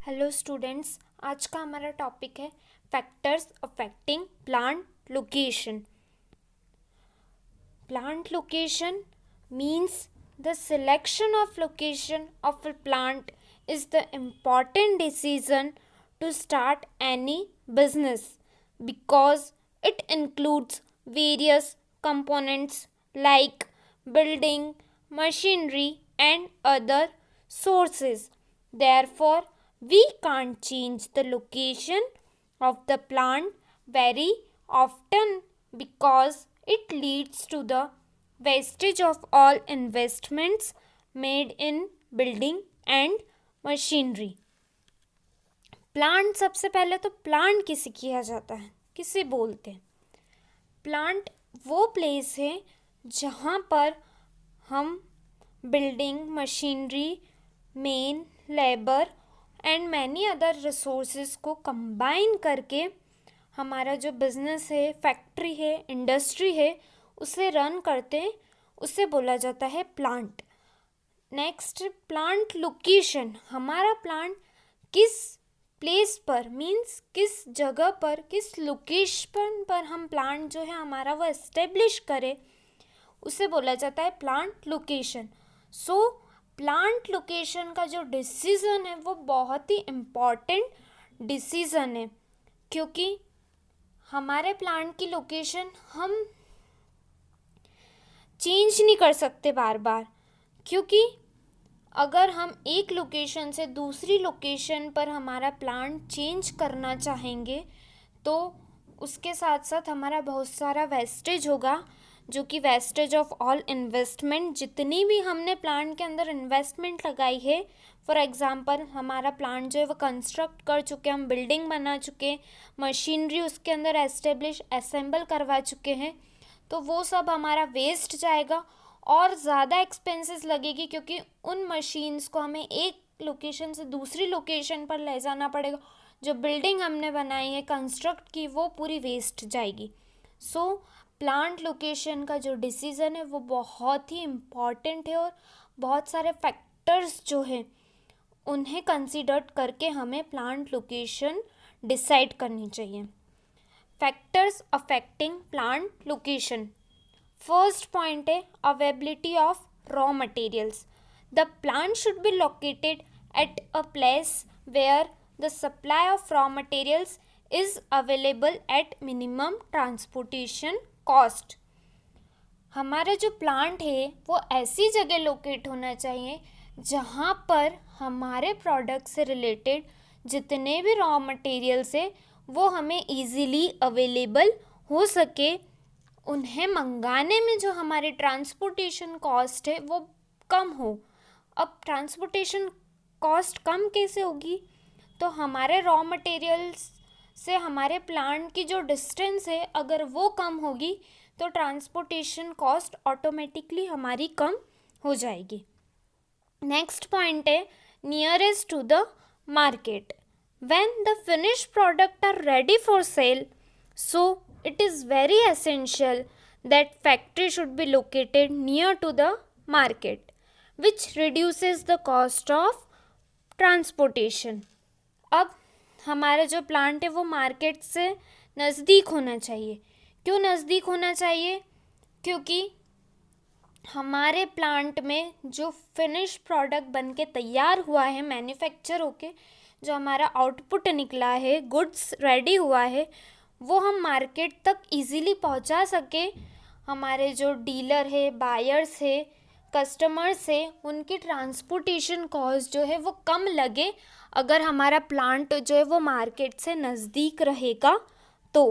Hello students, आज का हमारा टॉपिक है factors affecting plant location. Plant location means the selection of location of a plant is the important decision to start any business because it includes various components like building, machinery and other sources. Therefore, we can't change the location of the plant very often because it leads to the wastage of all investments made in building and machinery. Plant, सबसे पहले तो plant किसे किया जाता है, किसे बोलते हैं? प्लांट वो प्लेस है जहाँ पर हम building, machinery, main, labour and many other resources को कंबाइन करके हमारा जो बिजनेस है, फैक्ट्री है, इंडस्ट्री है, उसे रन करते हैं. उसे बोला जाता है प्लांट. Next, plant location. हमारा प्लांट किस प्लेस पर मीन्स किस जगह पर, किस लोकेशन पर हम प्लांट जो है हमारा वो एस्टेब्लिश करें, उसे बोला जाता है प्लांट लोकेशन. सो प्लांट लोकेशन का जो डिसीज़न है वो बहुत ही इम्पॉर्टेंट डिसीज़न है, क्योंकि हमारे प्लांट की लोकेशन हम चेंज नहीं कर सकते बार बार. क्योंकि अगर हम एक लोकेशन से दूसरी लोकेशन पर हमारा प्लांट चेंज करना चाहेंगे तो उसके साथ साथ हमारा बहुत सारा वेस्टेज होगा, जो कि वेस्टेज ऑफ ऑल इन्वेस्टमेंट. जितनी भी हमने प्लांट के अंदर इन्वेस्टमेंट लगाई है, फॉर एग्ज़ाम्पल हमारा प्लांट जो है वो कंस्ट्रक्ट कर चुके, हम बिल्डिंग बना चुके, मशीनरी उसके अंदर एस्टेब्लिश असेंबल करवा चुके हैं, तो वो सब हमारा वेस्ट जाएगा और ज़्यादा एक्सपेंसेस लगेगी, क्योंकि उन मशीन्स को हमें एक लोकेशन से दूसरी लोकेशन पर ले जाना पड़ेगा. जो बिल्डिंग हमने बनाई है, कंस्ट्रक्ट की, वो पूरी वेस्ट जाएगी. सो प्लांट लोकेशन का जो डिसीज़न है वो बहुत ही इम्पॉर्टेंट है और बहुत सारे फैक्टर्स जो हैं उन्हें कंसीडर करके हमें प्लांट लोकेशन डिसाइड करनी चाहिए. Factors affecting plant location. First point है availability of raw materials. The plant should be located at a place where the supply of raw materials is available at minimum transportation cost. हमारा जो plant है वो ऐसी जगह locate होना चाहिए जहाँ पर हमारे प्रोडक्ट से रिलेटेड जितने भी रॉ मटेरियल्स है वो हमें इजीली अवेलेबल हो सके. उन्हें मंगाने में जो हमारी ट्रांसपोर्टेशन कॉस्ट है वो कम हो. अब ट्रांसपोर्टेशन कॉस्ट कम कैसे होगी? तो हमारे रॉ मटेरियल्स से हमारे प्लांट की जो डिस्टेंस है, अगर वो कम होगी तो ट्रांसपोर्टेशन कॉस्ट ऑटोमेटिकली हमारी कम हो जाएगी. नेक्स्ट पॉइंट है nearest to the market. When the finish product are ready for sale, so it is very essential that factory should be located near to the market, which reduces the cost of transportation. अब हमारा जो plant है वो market से नज़दीक होना चाहिए. क्यों नज़दीक होना चाहिए? क्योंकि हमारे प्लांट में जो फिनिश प्रोडक्ट बन के तैयार हुआ है, मैन्युफैक्चर होके जो हमारा आउटपुट निकला है, गुड्स रेडी हुआ है, वो हम मार्केट तक इजीली पहुंचा सके. हमारे जो डीलर है, बायर्स है, कस्टमर्स है, उनकी ट्रांसपोर्टेशन कॉस्ट जो है वो कम लगे अगर हमारा प्लांट जो है वो मार्केट से नज़दीक रहेगा तो.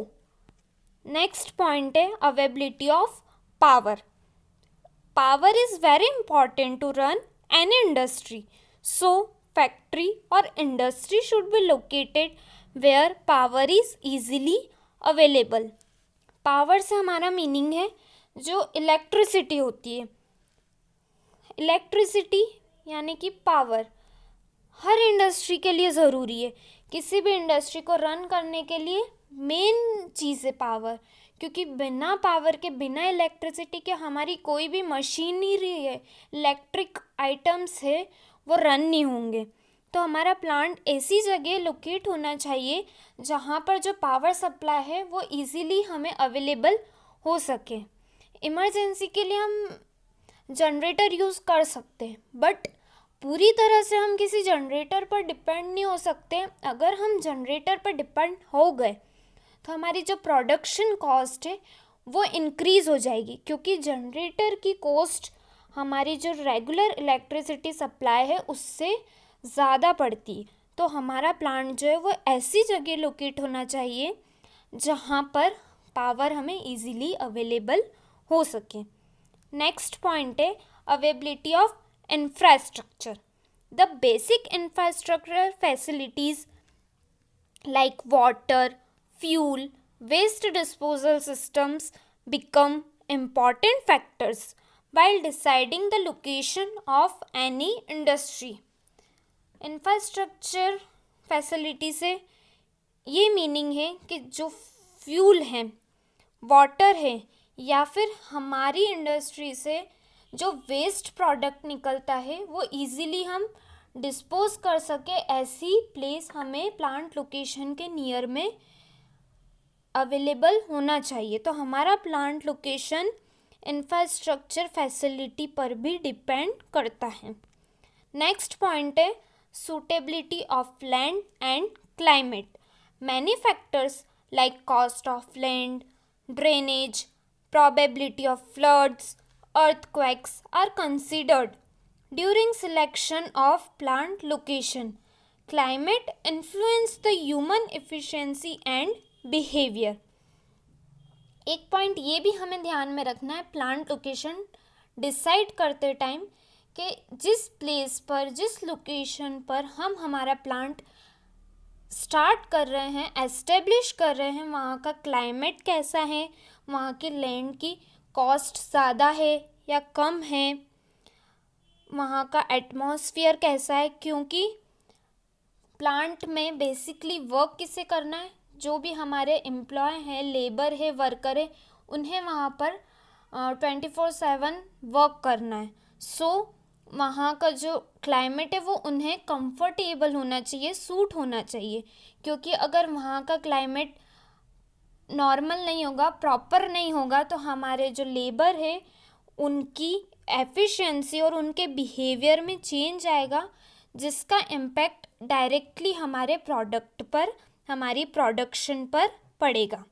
नेक्स्ट पॉइंट है availability of power. Power is very important to run any industry. So factory और industry should be located where power is easily available. Power से हमारा मीनिंग है जो इलेक्ट्रिसिटी होती है. इलेक्ट्रिसिटी यानी कि पावर हर इंडस्ट्री के लिए ज़रूरी है. किसी भी इंडस्ट्री को रन करने के लिए मेन चीज़ है पावर, क्योंकि बिना पावर के, बिना इलेक्ट्रिसिटी के हमारी कोई भी मशीनरी है, इलेक्ट्रिक आइटम्स है, वो रन नहीं होंगे. तो हमारा प्लांट ऐसी जगह लोकेट होना चाहिए जहाँ पर जो पावर सप्लाई है वो इजीली हमें अवेलेबल हो सके। इमरजेंसी के लिए हम जनरेटर यूज़ कर सकते हैं, बट पूरी तरह से हम किसी जनरेटर पर डिपेंड नहीं हो सकते। अगर हम जनरेटर पर डिपेंड हो गए तो हमारी जो प्रोडक्शन कॉस्ट है वो इंक्रीज़ हो जाएगी, क्योंकि जनरेटर की कॉस्ट हमारी जो रेगुलर इलेक्ट्रिसिटी सप्लाई है उससे ज़्यादा पड़ती है। तो हमारा प्लांट जो है वो ऐसी जगह लोकेट होना चाहिए जहाँ पर पावर हमें इजीली अवेलेबल हो सके। नेक्स्ट पॉइंट है availability of infrastructure. The basic infrastructural facilities like water, fuel, waste disposal systems become important factors while deciding the location of any industry. Infrastructure facility से ये मीनिंग है कि जो fuel है, water है, या फिर हमारी इंडस्ट्री से जो वेस्ट प्रोडक्ट निकलता है वो इजीली हम डिस्पोज कर सके, ऐसी प्लेस हमें प्लांट लोकेशन के नियर में अवेलेबल होना चाहिए। तो हमारा प्लांट लोकेशन इंफ्रास्ट्रक्चर फैसिलिटी पर भी डिपेंड करता है। नेक्स्ट पॉइंट है suitability of land and climate. Many factors like cost of land, drainage, probability of floods, earthquakes are considered during selection of plant location. Climate influence the human efficiency and behavior. एक point ये भी हमें ध्यान में रखना है plant location decide करते time कि जिस प्लेस पर, जिस लोकेशन पर हम हमारा प्लांट स्टार्ट कर रहे हैं, एस्टेब्लिश कर रहे हैं, वहाँ का क्लाइमेट कैसा है, वहाँ के लैंड की कॉस्ट ज़्यादा है या कम है, वहाँ का एटमॉस्फेयर कैसा है। क्योंकि प्लांट में बेसिकली वर्क किसे करना है, जो भी हमारे एम्प्लॉय हैं, लेबर है, वर्कर है, उन्हें वहाँ पर 24/7 वर्क करना है। सो वहाँ का जो क्लाइमेट है वो उन्हें कंफर्टेबल होना चाहिए, सूट होना चाहिए। क्योंकि अगर वहाँ का क्लाइमेट नॉर्मल नहीं होगा, प्रॉपर नहीं होगा, तो हमारे जो लेबर है उनकी एफिशिएंसी और उनके बिहेवियर में चेंज आएगा, जिसका इम्पैक्ट डायरेक्टली हमारे प्रोडक्ट पर, हमारी प्रोडक्शन पर पड़ेगा।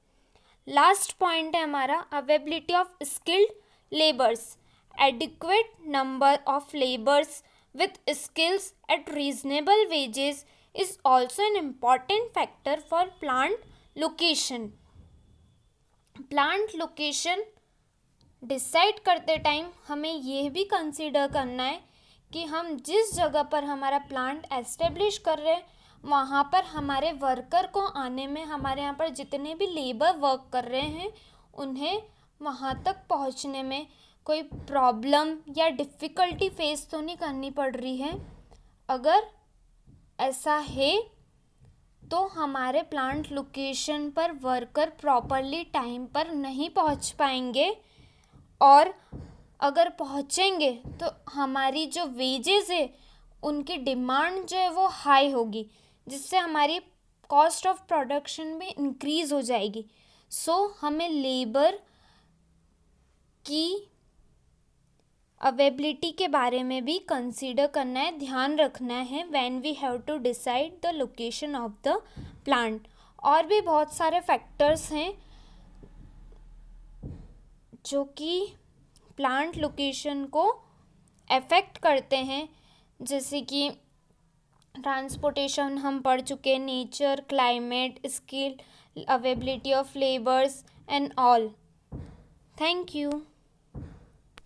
लास्ट पॉइंट है हमारा availability of skilled labours. Adequate number of laborers with skills at reasonable wages is also an important factor for plant location. Plant location decide करते टाइम हमें यह भी कंसीडर करना है कि हम जिस जगह पर हमारा प्लांट एस्टेब्लिश कर रहे हैं वहाँ पर हमारे वर्कर को आने में, हमारे यहाँ पर जितने भी लेबर वर्क कर रहे हैं उन्हें वहाँ तक पहुँचने में कोई प्रॉब्लम या डिफ़िकल्टी फेस तो नहीं करनी पड़ रही है। अगर ऐसा है तो हमारे प्लांट लोकेशन पर वर्कर प्रॉपरली टाइम पर नहीं पहुंच पाएंगे, और अगर पहुंचेंगे तो हमारी जो वेजेस है उनकी डिमांड जो है वो हाई होगी, जिससे हमारी कॉस्ट ऑफ प्रोडक्शन भी इंक्रीज़ हो जाएगी। सो हमें लेबर की अवेलेबिलिटी के बारे में भी कंसीडर करना है, ध्यान रखना है when we have to decide the location of the plant. और भी बहुत सारे फैक्टर्स हैं जो कि प्लांट लोकेशन को अफेक्ट करते हैं, जैसे कि ट्रांसपोर्टेशन हम पढ़ चुके, nature, climate, skill, availability of labours and all. Thank you.